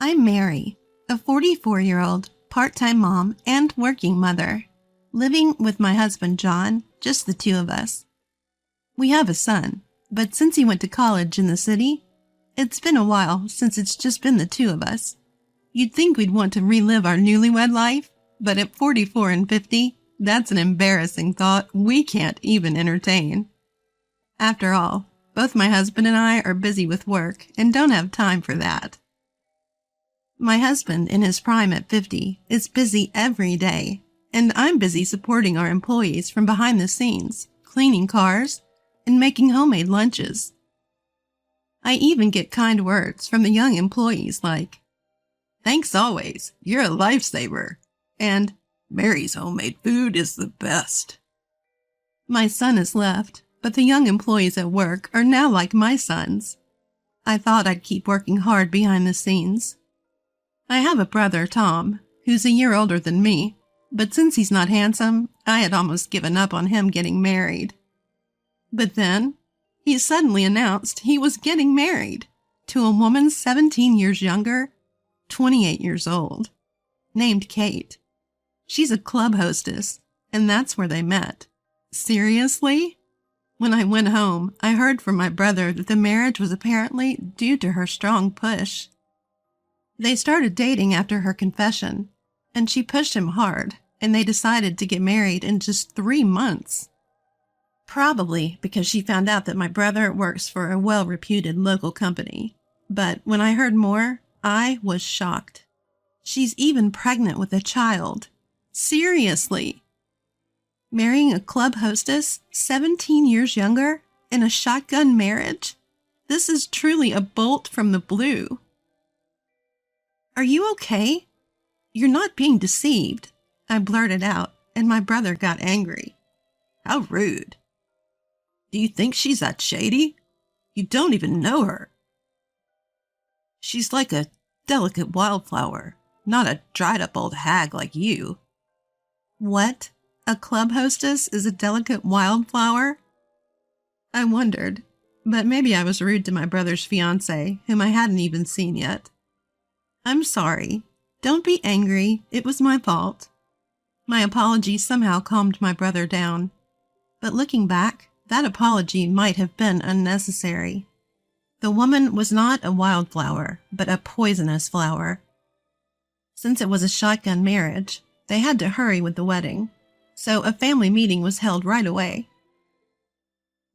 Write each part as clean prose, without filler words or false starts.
I'm Mary, a 44-year-old part-time mom and working mother, living with my husband John, just the two of us. We have a son, but since he went to college in the city, it's been a while since it's just been the two of us. You'd think we'd want to relive our newlywed life, but at 44 and 50, that's an embarrassing thought we can't even entertain. After all, both my husband and I are busy with work and don't have time for that. My husband, in his prime at 50, is busy every day, and I'm busy supporting our employees from behind the scenes, cleaning cars, and making homemade lunches. I even get kind words from the young employees like, "Thanks always, you're a lifesaver," and "Mary's homemade food is the best." My son has left, but the young employees at work are now like my sons. I thought I'd keep working hard behind the scenes. I have a brother, Tom, who's a year older than me, but since he's not handsome, I had almost given up on him getting married. But then, he suddenly announced he was getting married to a woman 17 years younger, 28 years old, named Kate. She's a club hostess, and that's where they met. Seriously? When I went home, I heard from my brother that the marriage was apparently due to her strong push. They started dating after her confession, and she pushed him hard, and they decided to get married in just 3 months. Probably because she found out that my brother works for a well-reputed local company. But when I heard more, I was shocked. She's even pregnant with a child. Seriously? Marrying a club hostess 17 years younger in a shotgun marriage? This is truly a bolt from the blue. "Are you okay? You're not being deceived," I blurted out, and my brother got angry. "How rude. Do you think she's that shady? You don't even know her. She's like a delicate wildflower, not a dried-up old hag like you." What? A club hostess is a delicate wildflower? I wondered, but maybe I was rude to my brother's fiancée, whom I hadn't even seen yet. "I'm sorry. Don't be angry. It was my fault." My apology somehow calmed my brother down. But looking back, that apology might have been unnecessary. The woman was not a wildflower, but a poisonous flower. Since it was a shotgun marriage, they had to hurry with the wedding, so a family meeting was held right away.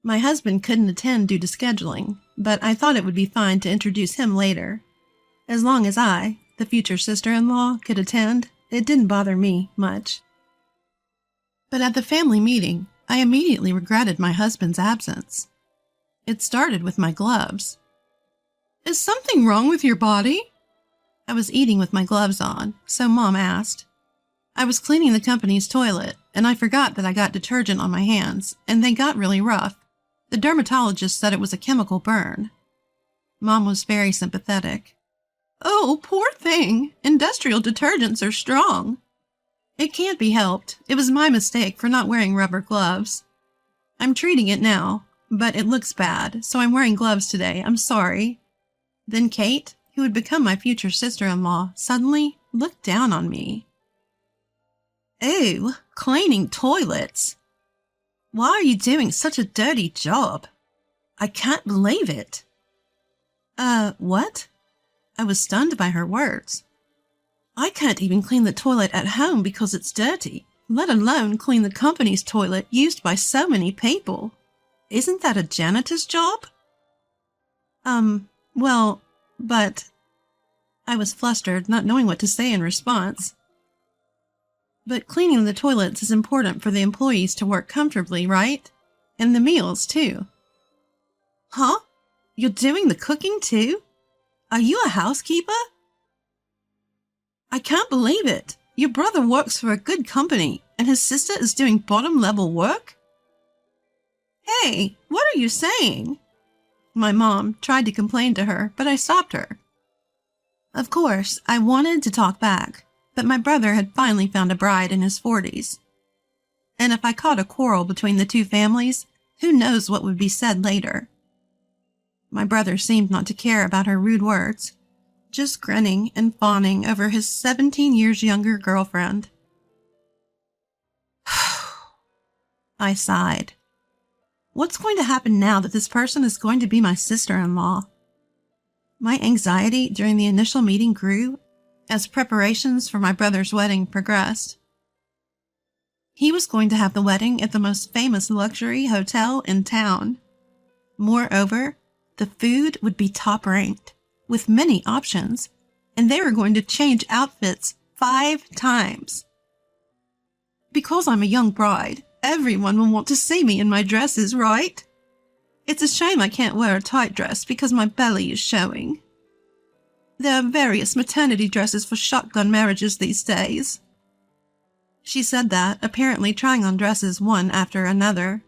My husband couldn't attend due to scheduling, but I thought it would be fine to introduce him later. As long as I, the future sister-in-law, could attend, it didn't bother me much. But at the family meeting, I immediately regretted my husband's absence. It started with my gloves. "Is something wrong with your body?" I was eating with my gloves on, so Mom asked. I was cleaning the company's toilet, and I forgot that I got detergent on my hands, and they got really rough. The dermatologist said it was a chemical burn. Mom was very sympathetic. "Oh, poor thing. Industrial detergents are strong." "It can't be helped. It was my mistake for not wearing rubber gloves. I'm treating it now, but it looks bad, so I'm wearing gloves today. I'm sorry." Then Kate, who would become my future sister-in-law, suddenly looked down on me. "Ew, cleaning toilets. Why are you doing such a dirty job? I can't believe it." What?" I was stunned by her words. "I can't even clean the toilet at home because it's dirty, let alone clean the company's toilet used by so many people. Isn't that a janitor's job?" Well, but..." I was flustered, not knowing what to say in response. "But cleaning the toilets is important for the employees to work comfortably, right? And the meals, too." "Huh? You're doing the cooking, too? Are you a housekeeper?" "I can't believe it. Your brother works for a good company, and his sister is doing bottom-level work?" "Hey, what are you saying?" My mom tried to complain to her, but I stopped her. Of course, I wanted to talk back, but my brother had finally found a bride in his 40s. And if I caught a quarrel between the two families, who knows what would be said later. My brother seemed not to care about her rude words, just grinning and fawning over his 17 years younger girlfriend. I sighed. What's going to happen now that this person is going to be my sister-in-law? My anxiety during the initial meeting grew as preparations for my brother's wedding progressed. He was going to have the wedding at the most famous luxury hotel in town. Moreover, the food would be top-ranked, with many options, and they were going to change outfits 5 times. Because I'm a young bride, everyone will want to see me in my dresses, right? It's a shame I can't wear a tight dress because my belly is showing. There are various maternity dresses for shotgun marriages these days. She said that, apparently trying on dresses one after another.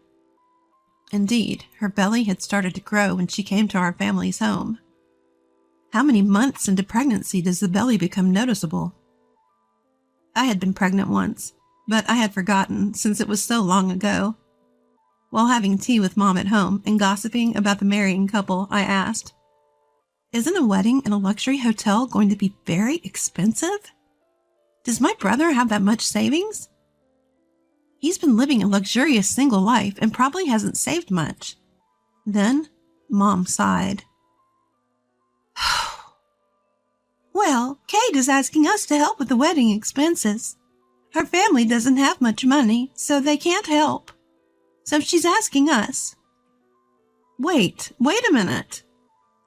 Indeed, her belly had started to grow when she came to our family's home. How many months into pregnancy does the belly become noticeable? I had been pregnant once, but I had forgotten since it was so long ago. While having tea with Mom at home and gossiping about the marrying couple, I asked, "Isn't a wedding in a luxury hotel going to be very expensive? Does my brother have that much savings? He's been living a luxurious single life and probably hasn't saved much." Then, Mom sighed. "Well, Kate is asking us to help with the wedding expenses. Her family doesn't have much money, so they can't help. So she's asking us." Wait a minute.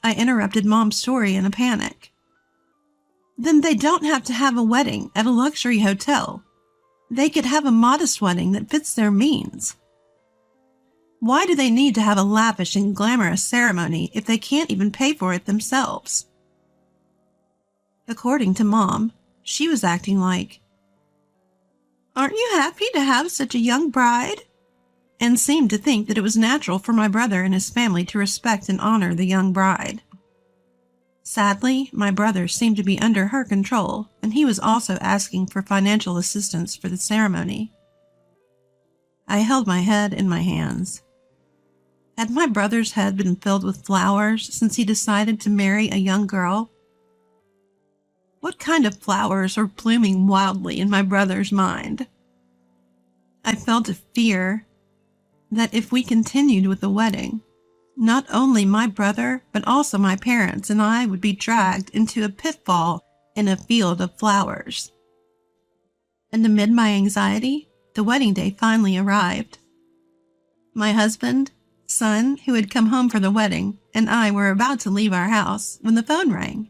I interrupted Mom's story in a panic. Then they don't have to have a wedding at a luxury hotel. They could have a modest wedding that fits their means. Why do they need to have a lavish and glamorous ceremony if they can't even pay for it themselves? According to Mom, she was acting like, "Aren't you happy to have such a young bride?" and seemed to think that it was natural for my brother and his family to respect and honor the young bride. Sadly, my brother seemed to be under her control, and he was also asking for financial assistance for the ceremony. I held my head in my hands. Had my brother's head been filled with flowers since he decided to marry a young girl? What kind of flowers were blooming wildly in my brother's mind? I felt a fear that if we continued with the wedding, not only my brother, but also my parents and I would be dragged into a pitfall in a field of flowers. And amid my anxiety, the wedding day finally arrived. My husband, son, who had come home for the wedding, and I were about to leave our house when the phone rang.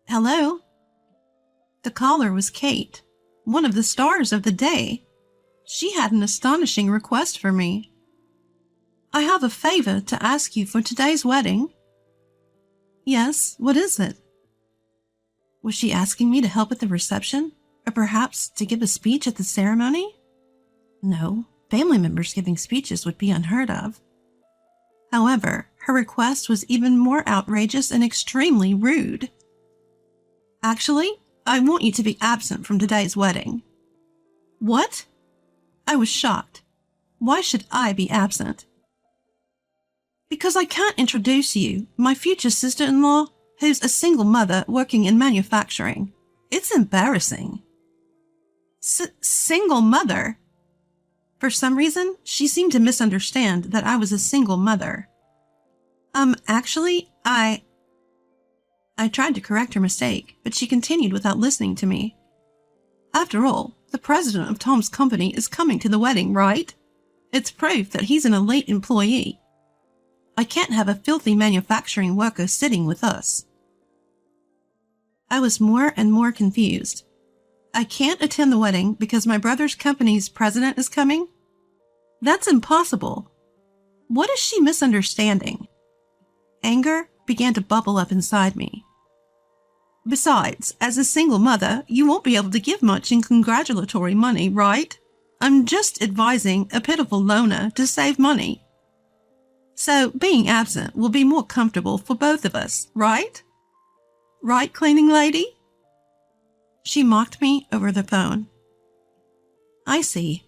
Hello? The caller was Kate, one of the stars of the day. She had an astonishing request for me. "I have a favor to ask you for today's wedding." "Yes, what is it?" Was she asking me to help at the reception, or perhaps to give a speech at the ceremony? No, family members giving speeches would be unheard of. However, her request was even more outrageous and extremely rude. "Actually, I want you to be absent from today's wedding." What? I was shocked. Why should I be absent? "Because I can't introduce you, my future sister-in-law, who's a single mother working in manufacturing. It's embarrassing." Single mother? For some reason, she seemed to misunderstand that I was a single mother. Actually, I tried to correct her mistake, but she continued without listening to me. "After all, the president of Tom's company is coming to the wedding, right? It's proof that he's an elite employee. I can't have a filthy manufacturing worker sitting with us." I was more and more confused. I can't attend the wedding because my brother's company's president is coming? That's impossible. What is she misunderstanding? Anger began to bubble up inside me. "Besides, as a single mother, you won't be able to give much in congratulatory money, right? I'm just advising a pitiful loner to save money. So being absent will be more comfortable for both of us, right? Right, cleaning lady?" She mocked me over the phone. I see.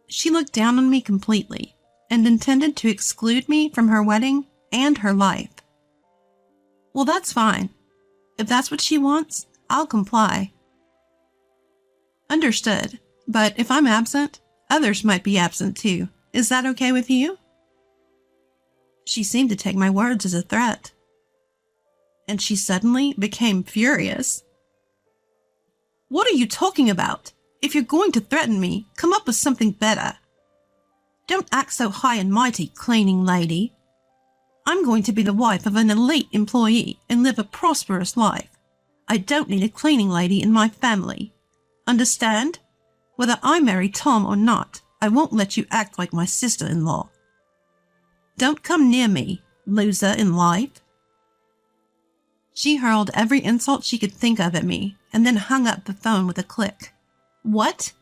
She looked down on me completely and intended to exclude me from her wedding and her life. Well, that's fine. If that's what she wants, I'll comply. Understood. But if I'm absent, others might be absent too. Is that okay with you? She seemed to take my words as a threat. And she suddenly became furious. What are you talking about? If you're going to threaten me, come up with something better. Don't act so high and mighty, cleaning lady. I'm going to be the wife of an elite employee and live a prosperous life. I don't need a cleaning lady in my family. Understand? Whether I marry Tom or not, I won't let you act like my sister-in-law. Don't come near me, loser in life. She hurled every insult she could think of at me and then hung up the phone with a click. What?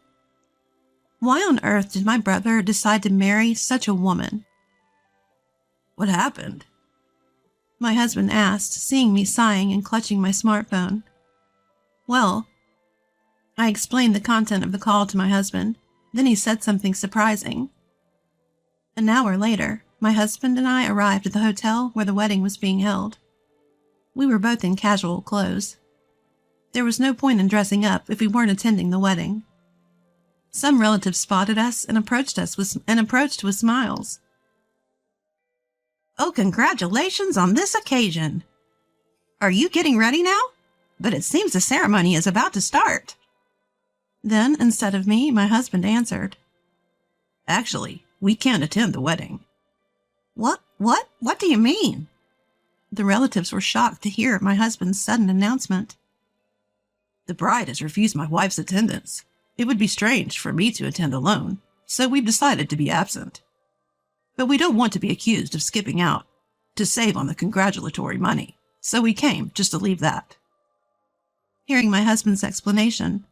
Why on earth did my brother decide to marry such a woman? What happened? My husband asked, seeing me sighing and clutching my smartphone. Well, I explained the content of the call to my husband. Then he said something surprising. An hour later, my husband and I arrived at the hotel where the wedding was being held. We were both in casual clothes. There was no point in dressing up if we weren't attending the wedding. Some relatives spotted us and approached with smiles. Oh, congratulations on this occasion. Are you getting ready now? But it seems the ceremony is about to start. Then, instead of me, my husband answered. Actually, we can't attend the wedding. What? What do you mean? The relatives were shocked to hear my husband's sudden announcement. The bride has refused my wife's attendance. It would be strange for me to attend alone, so we've decided to be absent. But we don't want to be accused of skipping out to save on the congratulatory money, so we came just to leave that. Hearing my husband's explanation,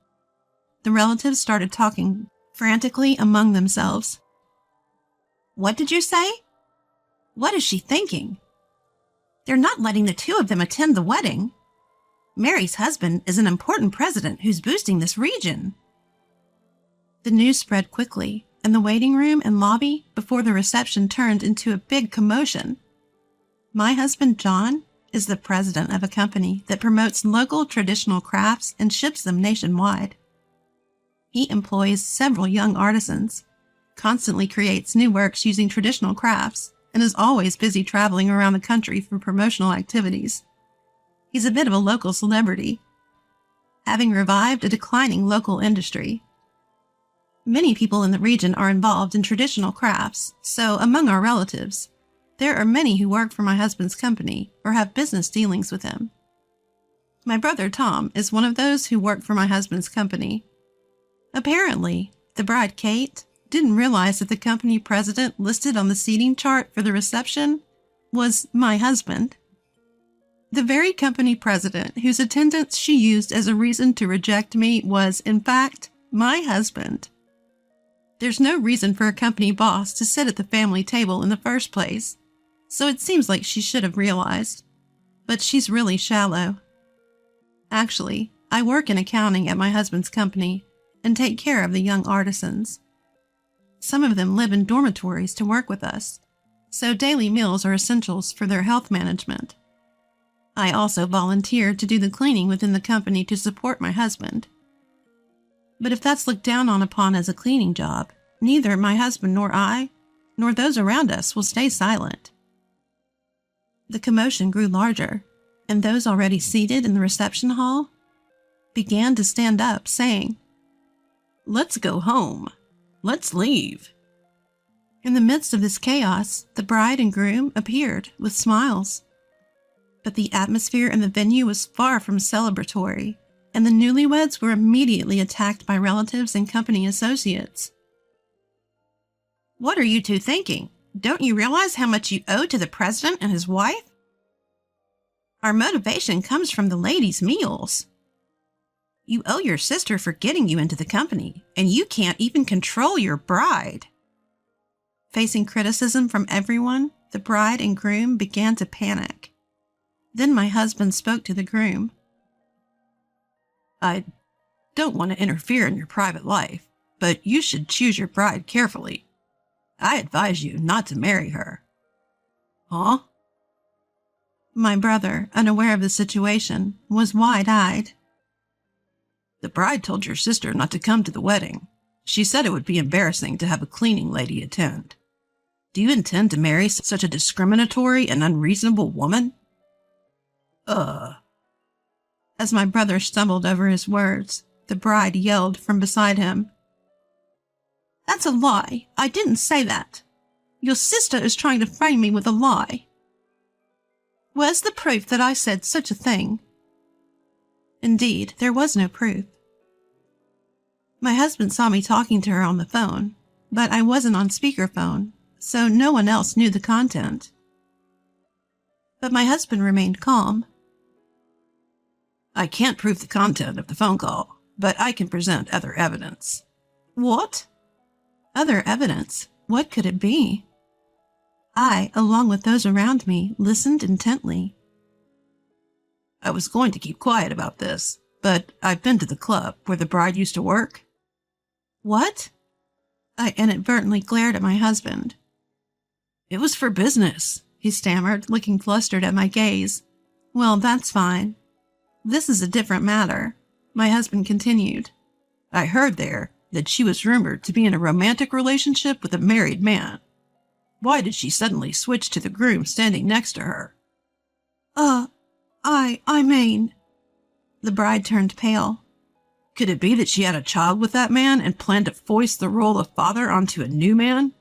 the relatives started talking frantically among themselves. What did you say? What is she thinking? They're not letting the two of them attend the wedding. Mary's husband is an important president who's boosting this region. The news spread quickly, and the waiting room and lobby before the reception turned into a big commotion. My husband, John, is the president of a company that promotes local traditional crafts and ships them nationwide. He employs several young artisans, constantly creates new works using traditional crafts, and is always busy traveling around the country for promotional activities. He's a bit of a local celebrity, having revived a declining local industry. Many people in the region are involved in traditional crafts, so among our relatives, there are many who work for my husband's company or have business dealings with him. My brother Tom is one of those who work for my husband's company. Apparently, the bride Kate didn't realize that the company president listed on the seating chart for the reception was my husband. The very company president whose attendance she used as a reason to reject me was, in fact, my husband. There's no reason for a company boss to sit at the family table in the first place, so it seems like she should have realized. But she's really shallow. Actually, I work in accounting at my husband's company and take care of the young artisans. Some of them live in dormitories to work with us, so daily meals are essentials for their health management. I also volunteer to do the cleaning within the company to support my husband. But if that's looked down upon as a cleaning job, neither my husband nor I, nor those around us will stay silent. The commotion grew larger, and those already seated in the reception hall began to stand up, saying, "Let's go home. Let's leave." In the midst of this chaos, the bride and groom appeared with smiles. But the atmosphere in the venue was far from celebratory, and the newlyweds were immediately attacked by relatives and company associates. What are you two thinking? Don't you realize how much you owe to the president and his wife? Our motivation comes from the ladies' meals. You owe your sister for getting you into the company, and you can't even control your bride. Facing criticism from everyone, the bride and groom began to panic. Then my husband spoke to the groom. I don't want to interfere in your private life, but you should choose your bride carefully. I advise you not to marry her. Huh? My brother, unaware of the situation, was wide-eyed. The bride told your sister not to come to the wedding. She said it would be embarrassing to have a cleaning lady attend. Do you intend to marry such a discriminatory and unreasonable woman? As my brother stumbled over his words, the bride yelled from beside him. That's a lie. I didn't say that. Your sister is trying to frame me with a lie. Where's the proof that I said such a thing? Indeed, there was no proof. My husband saw me talking to her on the phone, but I wasn't on speakerphone, so no one else knew the content. But my husband remained calm. I can't prove the content of the phone call, but I can present other evidence. What? Other evidence? What could it be? I, along with those around me, listened intently. I was going to keep quiet about this, but I've been to the club where the bride used to work. What? I inadvertently glared at my husband. It was for business, he stammered, looking flustered at my gaze. Well, that's fine. This is a different matter, my husband continued. I heard there that she was rumored to be in a romantic relationship with a married man. Why did she suddenly switch to the groom standing next to her? I mean... The bride turned pale. Could it be that she had a child with that man and planned to foist the role of father onto a new man?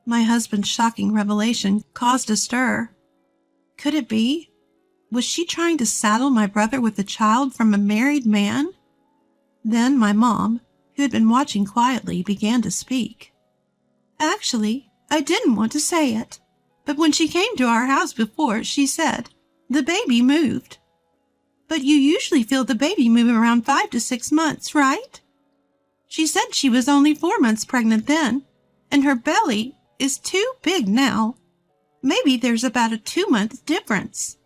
My husband's shocking revelation caused a stir. Could it be? Was she trying to saddle my brother with a child from a married man? Then my mom, who had been watching quietly, began to speak. Actually, I didn't want to say it, but when she came to our house before, she said, "The baby moved." But you usually feel the baby move around 5 to 6 months, right? She said she was only 4 months pregnant then, and her belly is too big now. Maybe there's about a 2-month difference.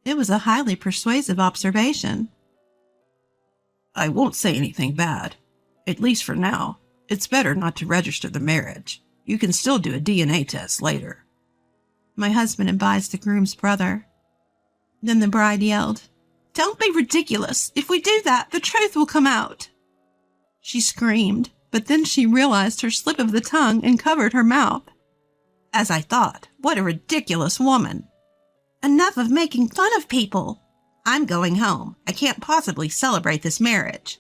It was a highly persuasive observation. I won't say anything bad. At least for now. It's better not to register the marriage. You can still do a DNA test later. My husband advised the groom's brother. Then the bride yelled, "Don't be ridiculous. If we do that, the truth will come out." She screamed, but then she realized her slip of the tongue and covered her mouth. As I thought, what a ridiculous woman. Enough of making fun of people. I'm going home. I can't possibly celebrate this marriage.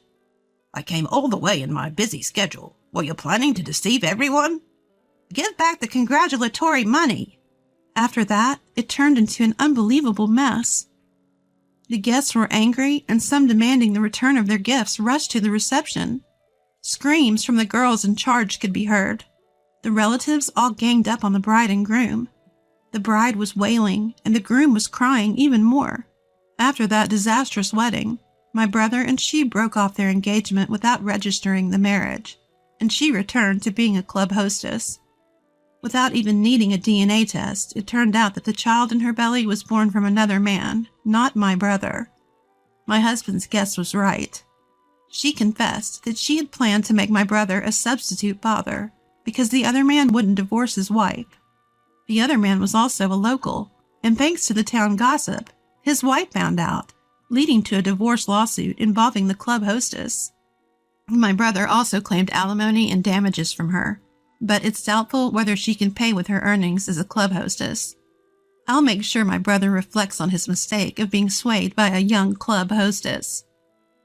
I came all the way in my busy schedule. Were you planning to deceive everyone? Give back the congratulatory money. After that, it turned into an unbelievable mess. The guests were angry, and some demanding the return of their gifts rushed to the reception. Screams from the girls in charge could be heard. The relatives all ganged up on the bride and groom. The bride was wailing, and the groom was crying even more. After that disastrous wedding, my brother and she broke off their engagement without registering the marriage, and she returned to being a club hostess. Without even needing a DNA test, it turned out that the child in her belly was born from another man, not my brother. My husband's guess was right. She confessed that she had planned to make my brother a substitute father because the other man wouldn't divorce his wife. The other man was also a local, and thanks to the town gossip, his wife found out, leading to a divorce lawsuit involving the club hostess. My brother also claimed alimony and damages from her, but it's doubtful whether she can pay with her earnings as a club hostess. I'll make sure my brother reflects on his mistake of being swayed by a young club hostess.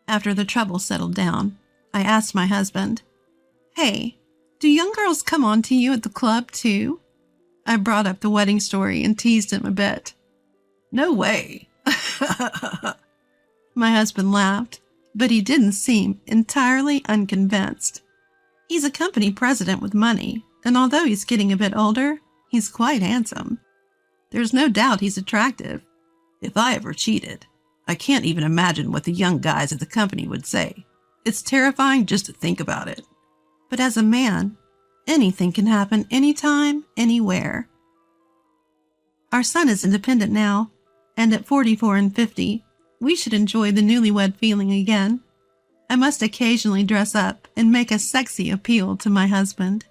After the trouble settled down, I asked my husband, "Hey, do young girls come on to you at the club too?" I brought up the wedding story and teased him a bit. No way. My husband laughed, but he didn't seem entirely unconvinced. He's a company president with money, and although he's getting a bit older, he's quite handsome. There's no doubt he's attractive. If I ever cheated, I can't even imagine what the young guys at the company would say. It's terrifying just to think about it. But as a man, anything can happen anytime, anywhere. Our son is independent now, and at 44 and 50, we should enjoy the newlywed feeling again. I must occasionally dress up and make a sexy appeal to my husband.